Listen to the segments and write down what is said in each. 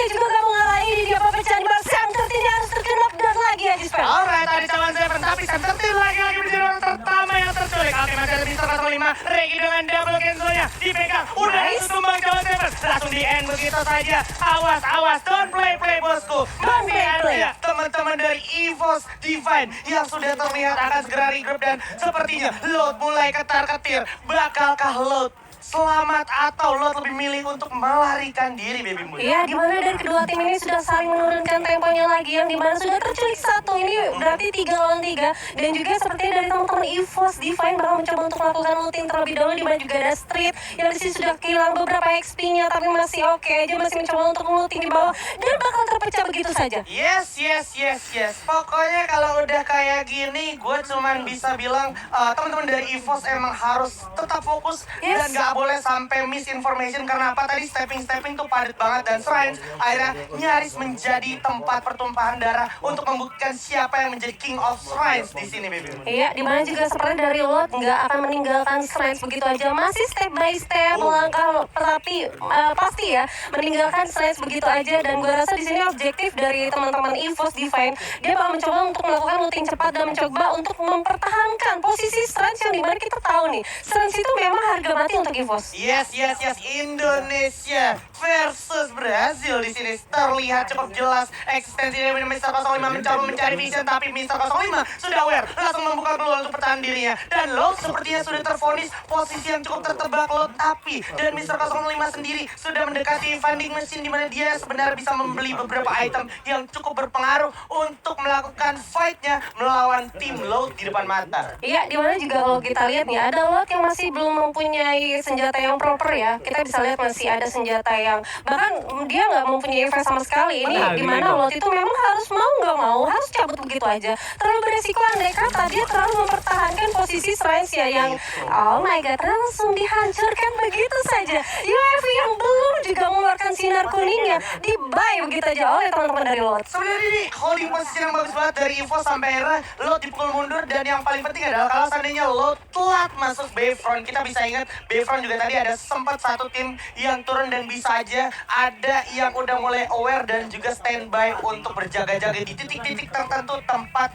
juga gak mengalami di dia pecahan di bawah Sam 13 harus terkena dan lagi ya Jispen. Alright, tadi calon Seven, tapi Sam 13 lagi-lagi menjadi orang pertama yang terculik. Oke, masih ada Mister 05, Regi dengan double cancel-nya dipegang. Udah itu tumbang calon Seven, langsung di end begitu saja. Awas, awas, don't play bosku. Masih ada teman-teman dari EVOS Divine yang sudah terlihat akan segera regroup dan sepertinya Load mulai ketar-ketir. Bakalkah Load selamat atau Load lebih milih untuk melarikan diri, Baby Moon? Iya, dimana dari kedua tim ini sudah saling menurunkan temponya lagi, yang dimana sudah terculik satu. Ini berarti 3 lawan 3. Dan juga sepertinya dari teman-teman EVOS Divine bakal mencoba untuk melakukan looting terlebih dahulu, dimana juga ada Street yang disini sudah kehilangan beberapa XP-nya, tapi masih oke aja, masih mencoba untuk looting di bawah dan bakal terpecah begitu saja. Yes. Pokoknya kalau udah kayak gini, gue cuman bisa bilang teman-teman dari EVOS emang harus tetap fokus dan gak boleh sampai misinformation. Karena apa, tadi stepping tuh padat banget dan Shrines akhirnya nyaris menjadi tempat pertumpahan darah untuk membuktikan siapa yang menjadi King of Shrines di sini, Baby Moon. Iya, dimana juga seperti dari Lot nggak akan meninggalkan Shrines begitu aja, masih step by step melangkah, tapi pasti ya meninggalkan Shrines begitu aja. Dan gue rasa di sini objektif dari teman-teman EVOS Divine, dia bakal mencoba untuk melakukan looting cepat dan mencoba untuk mempertahankan posisi Shrines yang dimana kita tahu nih, Shrines itu memang harga mati untuk EVOS. Yes. Indonesia versus Brazil di sini terlihat cukup jelas eksistensi dari Mister 05 mencoba mencari vision, tapi Mister 05 sudah aware, langsung membuka peluang untuk pertahanan dirinya. Dan Load sepertinya sudah terfonis posisi yang cukup tertebak Load, tapi dan Mister 05 sendiri sudah mendekati vending machine di mana dia sebenarnya bisa membeli beberapa item yang cukup berpengaruh untuk melakukan fight-nya melawan tim Load di depan mata. Iya, dimana juga kalau kita lihat nih, ada Lot yang masih belum mempunyai senjata yang proper ya. Kita bisa lihat masih ada senjata yang bahkan dia nggak mempunyai efek sama sekali. Ini dimana Lot itu memang harus mau nggak mau harus cabut begitu aja. Terlalu beresiko, andai kata dia terlalu mempertahankan posisi Shrines ya, yang oh my god langsung dihancurkan begitu saja. UAV yang belum juga mengeluarkan sinar kuningnya di-buy begitu aja oleh teman-teman dari Lot. Sebenarnya ini holding position yang bagus banget dari EVOS sampai akhirnya Load dipukul mundur. Dan yang paling penting adalah kalau seandainya Load telat masuk Bayfront, kita bisa ingat Bayfront juga tadi ada sempat satu tim yang turun dan bisa aja ada yang udah mulai aware dan juga standby untuk berjaga-jaga di titik-titik tertentu tempat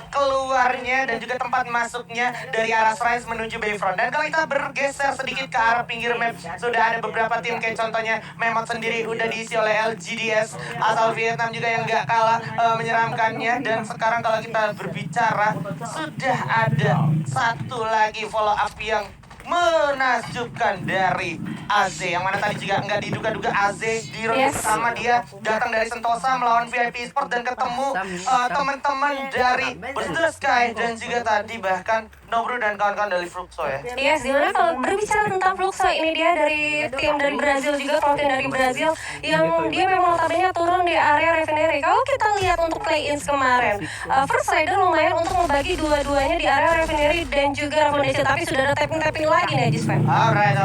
keluarnya dan juga tempat masuknya dari arah Shrines menuju Bayfront. Dan kalau kita bergeser sedikit ke arah pinggir map, sudah ada beberapa tim kayak contohnya Memot sendiri udah diisi oleh LGDS asal Vietnam juga yang gak kalah menyeramkannya. Dan sekarang kalau kita berbicara, sudah ada satu lagi follow up yang menakjubkan dari AZ, yang mana tadi juga nggak diduga-duga AZ di ronde pertama dia datang dari Sentosa melawan VIP Sport dan ketemu teman-teman dari Burst the Sky dan juga tadi bahkan Nobru dan kawan-kawan dari Fluxo ya. Yes, dimana kalau berbicara tentang Fluxo, ini dia dari tim dari Brazil juga, kalau tim dari Brazil yang dia memang notabene turun di area refinery. Kalau kita lihat untuk play-ins kemarin, First Rider lumayan untuk membagi dua-duanya di area refinery dan juga recommendation, tapi sudah ada tapping-tapping lagi nih Jispen. Alright.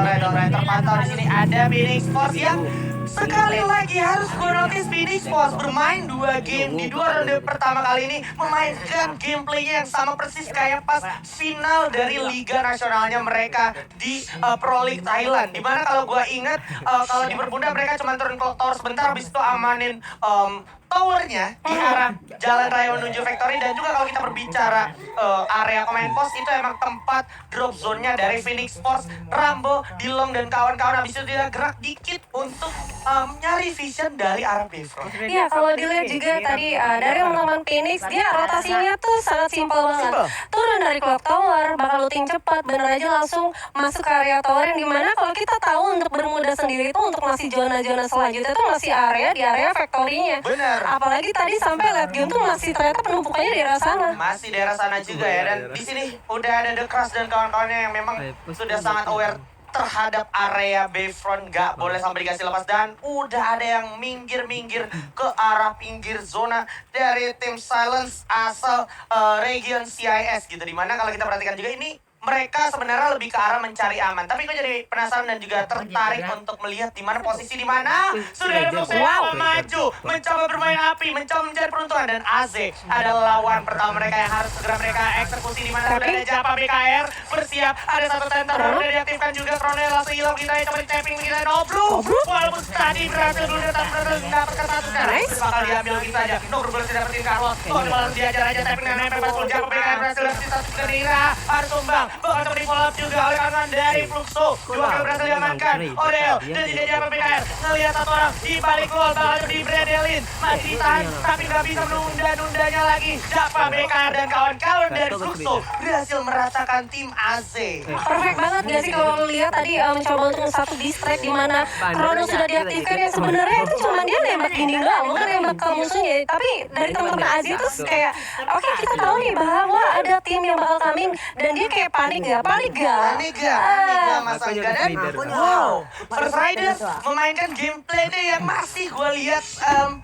Terpantau di sini ada Phoenix Force yang sekali lagi harus gue notice Phoenix Force bermain 2 game di 2 ronde pertama kali ini, memainkan gameplaynya yang sama persis kayak pas final dari Liga Nasionalnya mereka di Pro League Thailand. Dimana kalau gue ingat kalau di Bermuda mereka cuma turun ke tower sebentar, habis itu amanin towernya di arah jalan raya menuju Factory. Dan juga kalau kita berbicara area command post, itu emang tempat drop zone-nya dari Phoenix Force, Rambo, Dilong dan kawan-kawan. Habis itu dia gerak dikit untuk nyari vision dari arah Bayfront. Iya, kalau dilihat juga tadi dari teman-teman Phoenix, dia rotasinya tuh sangat simpel banget. Turun dari clock tower, bakal looting cepat, bener aja langsung masuk ke area tower, yang dimana kalau kita tahu untuk Bermuda sendiri itu untuk masih zona-zona selanjutnya tuh masih area di area Factory-nya. Bener. Apalagi tadi sampai late game tuh masih ternyata penumpukannya di daerah sana. Masih daerah sana juga ya. Dan di sini udah ada The Crush dan kawan-kawannya yang memang sudah sangat aware terhadap area Bayfront, gak boleh sampai dikasih lepas. Dan udah ada yang minggir-minggir ke arah pinggir zona dari tim Silence asal region CIS gitu. Dimana kalau kita perhatikan juga ini mereka sebenarnya lebih ke arah mencari aman. Tapi gue jadi penasaran dan juga tertarik untuk melihat di mana posisi di mana sudah ada Fox yang maju, mencoba bermain api, mencoba mencari peruntungan, dan AZ adalah lawan pertama mereka yang harus segera mereka eksekusi. Di mana sudah ada Japa BKR bersiap, ada satu tenter udah diaktifkan juga. Kronel langsung hilang, kita coba di tapping, kita Nobru walaupun tadi berhasil dulu mendapatkan satu sekarang bakal diambil gitu aja. Nobru berhasil dapetin Carlos, malah diajar aja tapping dan nempel pas Japa BKR berhasil dapetin satu Kedira, harus tumbang, bakal coba di follow up juga oleh kawan dari Fluxo. Dua kali berhasil diamankan Odell dan juga Japa BKR ngelihat satu orang di balik gol, bakal coba di Bredelin, masih ditahan tapi nggak bisa menunda-nundanya lagi. Japa BKR dan kawan-kawan dari Fluxo berhasil meratakan tim AZ. Perfect banget gak sih kalau lu lihat tadi mencoba untuk satu distract di mana Kronos sudah diaktifkan, yang sebenarnya itu cuma dia nembak gini doang, bukan nembak ke musuhnya. Tapi dari teman-teman Aziz tuh kayak oke, kita tahu nih bahwa ada tim yang bakal coming, dan dia kayak panik gak Mas Angga. Dan wow, First Riders memainkan gameplay deh yang masih gue lihat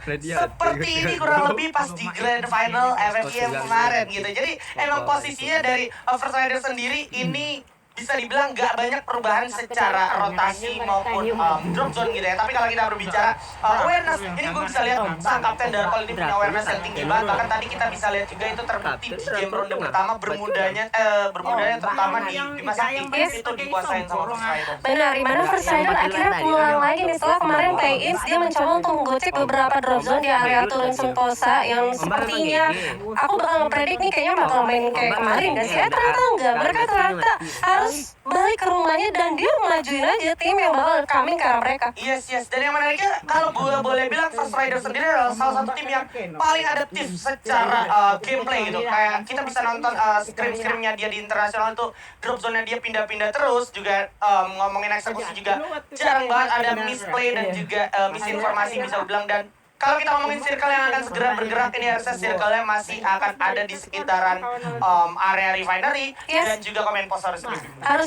seperti ini kurang lebih pas di Grand Final FFM kemarin gitu. Jadi emang posisinya dari First Riders sendiri ini bisa dibilang nggak banyak perubahan secara rotasi maupun drop zone gitu ya. Tapi kalau kita berbicara awareness, ini gue bisa lihat sang Kapten Darkol ini punya awareness yang tinggi banget. Bahkan tadi kita bisa lihat juga itu terbukti di game ronde pertama bermudanya terutama di masa Inggris itu dikuasain sama First Rider. Benar, di mana First Rider akhirnya pulang lagi nih setelah kemarin play-ins. Dia mencoba untuk menggocek beberapa drop zone di area turun Sentosa yang sepertinya aku bakal ngepredik nih kayaknya bakal main kayak kemarin gak sih? Ternyata enggak, mereka ternyata harus balik ke rumahnya dan dia majuin aja tim yang bakal coming ke arah mereka. Yes. Dan yang menariknya kalau gue boleh bilang First Rider sendiri adalah salah satu tim yang paling adaptif secara gameplay gitu. Kayak kita bisa nonton scrim-scrimnya dia di internasional itu drop zone-nya dia pindah-pindah terus. Juga ngomongin eksekusi juga jarang banget ada misplay dan juga misinformasi bisa bilang. Dan kalau kita ngomongin circle yang akan segera bergerak, ini harusnya circle-nya masih akan ada di sekitaran area refinery dan juga komen pos harus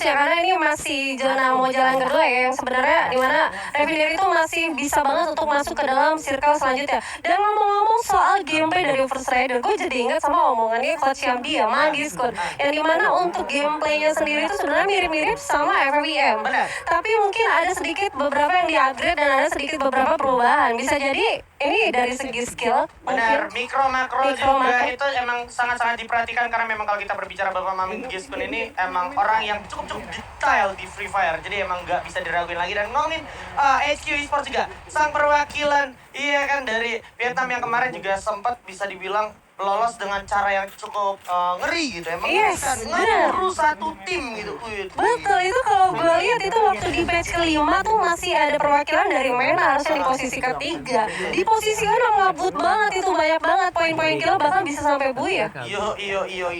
ya, karena ini masih mau jalan kedua ya, yang sebenarnya dimana refinery itu masih bisa banget untuk masuk ke dalam circle selanjutnya. Dan ngomong-ngomong soal gameplay dari First Rider, gue jadi ingat sama omongannya Coach Yamdi ya, Magis Coach, yang dimana untuk gameplaynya sendiri itu sebenarnya mirip-mirip sama FFM. Tapi mungkin ada sedikit beberapa yang di-upgrade dan ada sedikit beberapa perubahan. Bisa jadi ini dari segi skill. Benar, mikro makro juga itu emang sangat-sangat diperhatikan, karena memang kalau kita berbicara Bapak Mami Giskun ini emang orang yang cukup detail di Free Fire. Jadi emang nggak bisa diraguin lagi. Dan ngomongin HQ Esports juga, sang perwakilan iya kan dari Vietnam yang kemarin juga sempat bisa dibilang lolos dengan cara yang cukup ngeri gitu. Emang ngurus satu tim gitu. Betul, itu kalau gue lihat itu waktu di match kelima tuh masih ada perwakilan dari MENA harusnya di posisi ketiga. Di posisi kan ngabut banget, itu banyak banget poin-poin kill, bahkan bisa sampai buya. Iyo.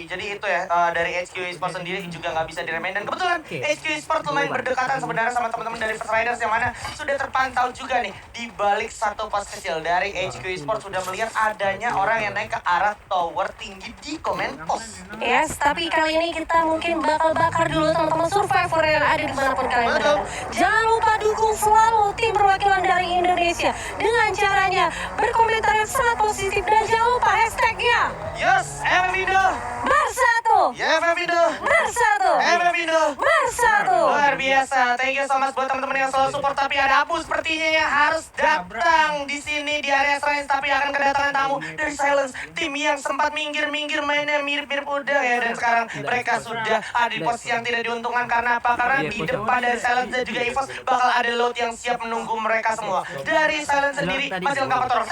Jadi itu ya dari HQ Esports sendiri juga nggak bisa diremehin. Dan kebetulan HQ Esports lumayan berdekatan sebenarnya sama teman-teman dari First Riders, yang mana sudah terpantau juga nih di balik satu pos kecil dari HQ Esports sudah melihat adanya orang yang naik ke arah tower tinggi di komen pos. Yes, tapi kali ini kita mungkin bakal bakar dulu teman-teman survivor yang ada dimanapun kalian berada. Jangan lupa dukung selalu tim perwakilan dari Indonesia dengan caranya berkomentar yang sangat positif, dan jangan lupa hashtagnya. Yes, FFindo Bersatu. Ya, FFindo Bersatu. FFindo Bersatu. Luar biasa. Thank you so much buat teman-teman yang selalu support. Tapi ada Abu sepertinya yang harus datang di sini di area Science, tapi akan kedatangan tamu dari Silence, tim yang sempat minggir-minggir mainnya mirip-mirip udah ya, dan sekarang mereka sudah ada di posisi yang tidak diuntungkan. Karena apa? Karena di depan dari Silence dan juga EVOS bakal ada load yang siap menunggu mereka semua. Dari Silence sendiri masih lengkap motor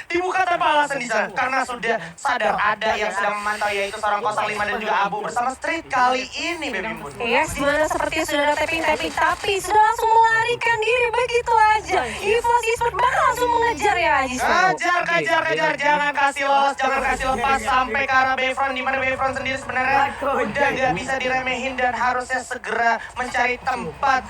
dibuka tanpa alasan di sana, karena sudah sadar ada yang sedang memantau, yaitu seorang 05 dan juga Abu bersama Street kali ini, Baby Moon. Yes, dimana sepertinya sudah ada tapping, tapi sudah langsung melarikan diri begitu aja. EVOS Esports bakal langsung mengejar ya, Ajis. Kejar, jangan kasih lolos, jangan kasih lepas sampai ke arah Bayfront, di mana Bayfront sendiri sebenarnya udah nggak bisa diremehin dan harusnya segera mencari tempat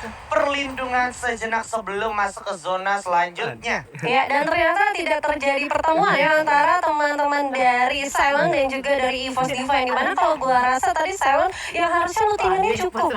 perlindungan sejenak sebelum masuk ke zona selanjutnya. Ya, dan ternyata tidak terjadi pertemuan ya antara teman-teman dari Silent dan juga dari EVOS Diva, yang dimana kalau gua rasa tadi Silent yang harusnya lootingannya cukup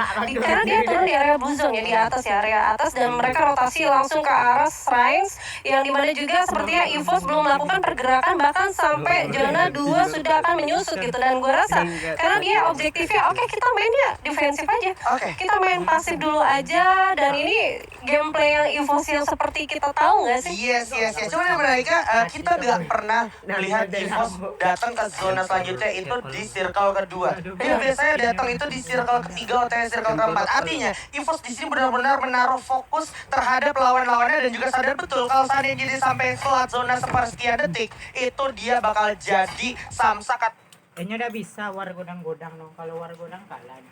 karena dia turun di area blue zone ya, di atas ya, area atas, dan mereka rotasi langsung ke arah shrines, yang dimana juga sepertinya EVOS belum melakukan pergerakan bahkan sampai zona 2 sudah akan menyusut gitu. Dan gua rasa karena dia objektifnya oke, kita mainnya defensif aja, kita main pasif dulu aja, dan ini gameplay yang EVOS yang seperti kita tahu nggak sih? Yes. Cuman yang menariknya kita nggak pernah melihat EVOS datang ke zona selanjutnya itu di circle kedua. Dia biasanya datang itu di circle ketiga atau circle keempat. Artinya EVOS di sini benar-benar menaruh fokus terhadap lawan-lawannya dan juga sadar betul kalau seandainya jadi sampai selat zona sepersekian detik itu dia bakal jadi samsak Kayaknya udah bisa war godang-godang dong. Kalau war godang kalah.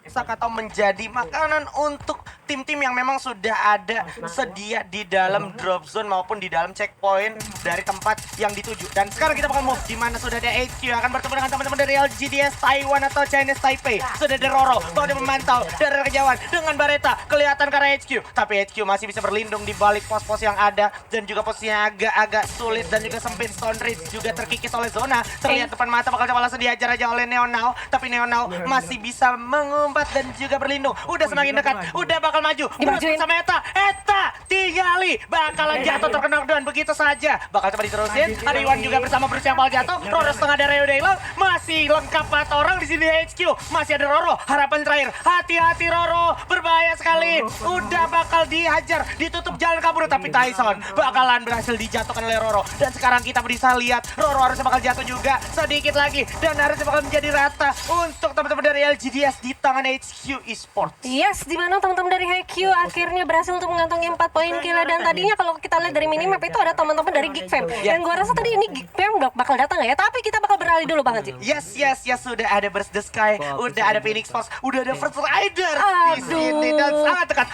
atau menjadi makanan untuk tim-tim yang memang sudah ada sedia di dalam drop zone maupun di dalam checkpoint dari tempat yang dituju. Dan sekarang kita bakal move di mana sudah ada HQ yang akan bertemu dengan teman-teman dari LGDS Taiwan atau Chinese Taipei. Sudah ada Roro, sudah memantau dari kejauhan dengan Bareta kelihatan ke arah HQ, tapi HQ masih bisa berlindung di balik pos-pos yang ada dan juga posisinya agak-agak sulit dan juga sempit. Stone Ridge juga terkikis oleh zona. Terlihat depan mata bakal coba langsung dihajar aja oleh Neonau, tapi Neonau masih bisa mengumpat dan juga berlindung. Udah semakin dekat, udah bakal maju. Dimajuin sama Eta tinggali bakalan jatuh terkena knockdown begitu saja. Bakal coba diterusin. Ada Iwan juga bersama Bruce yang bakal jatuh. Roro setengah dari Udelo masih lengkap 4 orang di sini HQ. Masih ada Roro, harapan terakhir. Hati-hati Roro, berbahaya sekali. Udah bakal dihajar, ditutup jalan kabur, tapi Tyson bakalan berhasil dijatuhkan oleh Roro. Dan sekarang kita bisa lihat Roro harusnya bakal jatuh juga sedikit lagi dan harusnya bakal menjadi rata untuk teman-teman dari LGDS di tangan HQ Esports. Yes, di mana teman-teman dari HQ akhirnya berhasil untuk mengantongi 4 poin kill. Dan tadinya kalau kita lihat dari minimap itu ada teman-teman dari Geekfam. Dan gua rasa tadi ini Geekfam bakal datang ya, tapi kita bakal beralih dulu Bang Haji. Yes, sudah ada Burst the Sky, udah ada Phoenix Force, udah ada First Rider di sini dan sangat dekat.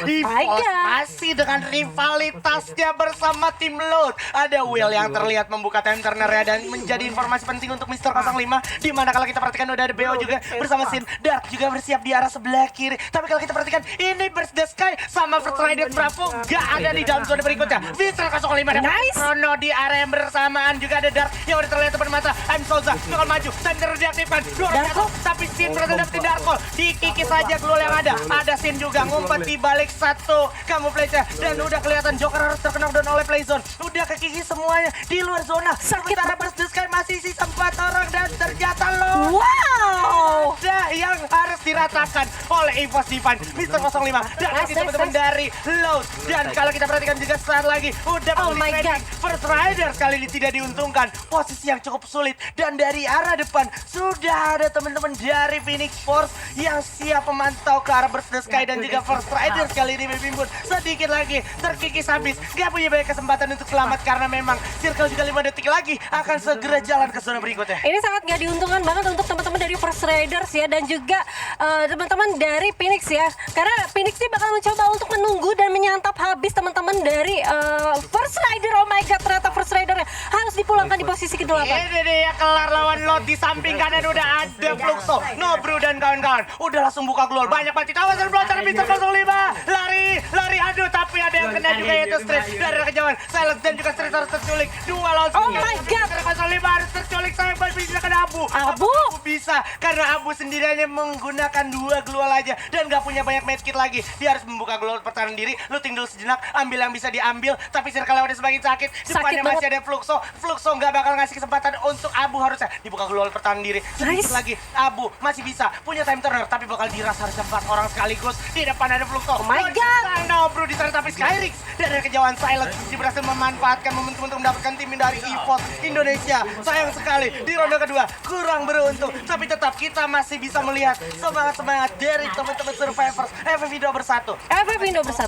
EVOS masih dengan rivalitasnya bersama tim Loud. Ada Will yang terlihat membuka time turner ya, dan menjadi informasi penting untuk Mr. 05, di mana kalau kita perhatikan udah ada BO juga bersama Sin. Dark juga bersiap di arah sebelah kiri. Tapi kalau kita perhatikan ini Burst the Sky sama First Rider Bravo gak ada di dalam zona berikutnya. Mr. 05 ada Chrono di area yang bersamaan, juga ada Dark yang udah terlihat depan mata. I'm Souza bakal maju, time turner diaktifkan. Tapi Sin berhasil dapetin Darkol, dikikis saja glue yang ada. Ada Sin juga ngumpet di balik satu camouflage dan udah kelihatan Joker harus terkena down oleh Playzone. Udah kekikis semuanya di luar zona. Sementara Burst the Sky masih sisa 4 orang dan ternyata loh. Wow, ada yang harus diratakan oleh EVOS Divine, Mr. 05 dan teman-teman dari Loud. Dan kalau kita perhatikan juga saat lagi udah First Rider kali ini tidak diuntungkan, posisi yang cukup sulit. Dan dari arah depan sudah ada teman-teman dari Phoenix Force yang siap memantau ke arah Burst the Sky dan juga First Rider kali ini Bimbun sedikit lagi terkikis habis, gak punya banyak kesempatan untuk selamat karena memang circle juga 5 detik lagi akan segera jalan ke zona berikutnya. ini sangat gak diuntungkan banget untuk teman-teman dari First Riders ya, dan juga teman-teman dari Phoenix ya, karena Phoenix ini bakal mencoba untuk menunggu dan menyantap habis teman-teman dari First Rider. Oh my god, ternyata First Rider harus dipulangkan di posisi ke-8. Ini dia kelar lawan Lot. Di samping kanan udah ada Fluxo, Nobru dan kawan-kawan udah langsung buka glor. Banyak banget awas dan pelontar Mr. 05 lari aduh, tapi ada yang kena juga yaitu Street dari kejauhan. Silence dan juga Street harus terculik. 2 lawan 1. Oh my god, 05 harus terculik. Saya bisa kena Abu bisa karena Abu sendiriannya menggunakan 2 global aja dan gak punya banyak medkit lagi. Dia harus membuka global pertahanan diri, looting dulu sejenak, ambil yang bisa diambil, tapi circle lewatnya semakin sakit. Depannya masih ada Fluxo gak bakal ngasih kesempatan untuk Abu, harusnya dibuka global pertahanan diri. Sedikit lagi Abu masih bisa punya time turner, tapi bakal diras harusnya 4 orang sekaligus. Di depan ada Fluxo. Oh my god, no bro, di sana tapi Skyrix dari kejauhan Silent berhasil memanfaatkan momentum untuk mendapatkan tim dari EVOS Indonesia. Sayang sekali di ronde kedua kurang beruntung, tapi tetap kita masih bisa melihat semangat dari teman-teman survivors FF Indo bersatu.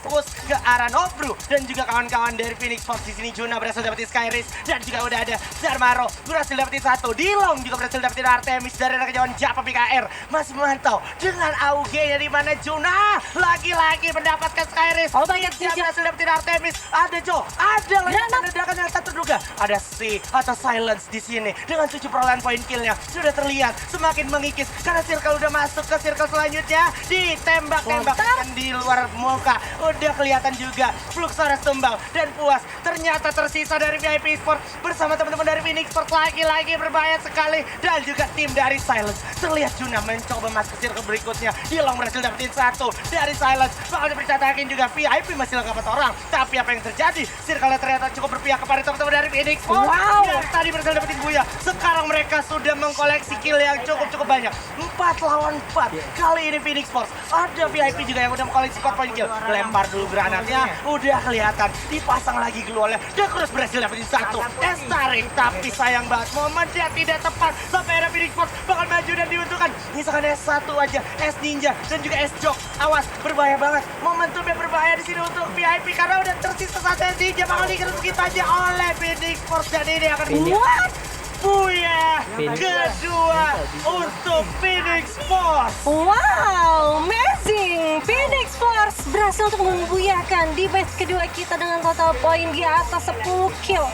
Fokus ke arah Nobru dan juga kawan-kawan dari Phoenix Force. Di sini Juna berhasil dapetin Skyrix dan juga udah ada Zarmaro berhasil dapetin 1. Dilong juga berhasil dapetin Artemis dari kejauhan Japa PKR. Masih memantau dengan AUG-nya di mana Juna lagi-lagi mendapatkan Skyrix. Oh my god, dia berhasil dapetin Artemis. Ada Jo, ada ledakan yang tak terduga. Ada C atau Silence di sini dengan 7 perolehan poin killnya. Sudah terlihat semakin mengikis karena circle udah masuk ke circle selanjutnya. Ditembak-tembak di luar muka. Udah kelihatan juga Fluxores tumbang dan puas. Ternyata tersisa dari VIP Sport bersama teman-teman dari Phoenix Sport lagi-lagi berbahaya sekali. Dan juga tim dari Silence. Terlihat Juna mencoba masuk ke circle berikutnya. Yilong berhasil dapetin satu dari Silence. Bakal dipercatakan juga VIP masih lengkap 4 orang. Tapi apa yang terjadi? Circle ternyata cukup berpihak kepada teman-teman dari Phoenix Sport. Yang tadi berhasil dapetin Buya. Sekarang mereka sudah mengkoleksi kill yang cukup banyak. 4 lawan 4. Kali ini Phoenix Sport. Ada VIP juga yang udah mengkoleksi 4 poin kill. Lempar dulu granatnya. Udah kelihatan. Dipasang lagi glue-nya. Dan Cruz berhasil dapetin satu. Es tarik. Tapi sayang banget. Momennya tidak tepat. Sampai era Phoenix Sport bakal maju dan diuntungkan. Misalkan S1 aja. S Ninja. Dan juga S Jok. Awas. Berbahaya banget. Momentumnya berbahaya di sini untuk VIP. Karena udah tersisa satu S Ninja. Bakal digerebek aja oleh Phoenix Sport. Dan ini akan What? Buya kedua untuk Phoenix Force. Wow, amazing! Phoenix Force berhasil untuk membuyakan di match kedua kita dengan total poin di atas 10 kill.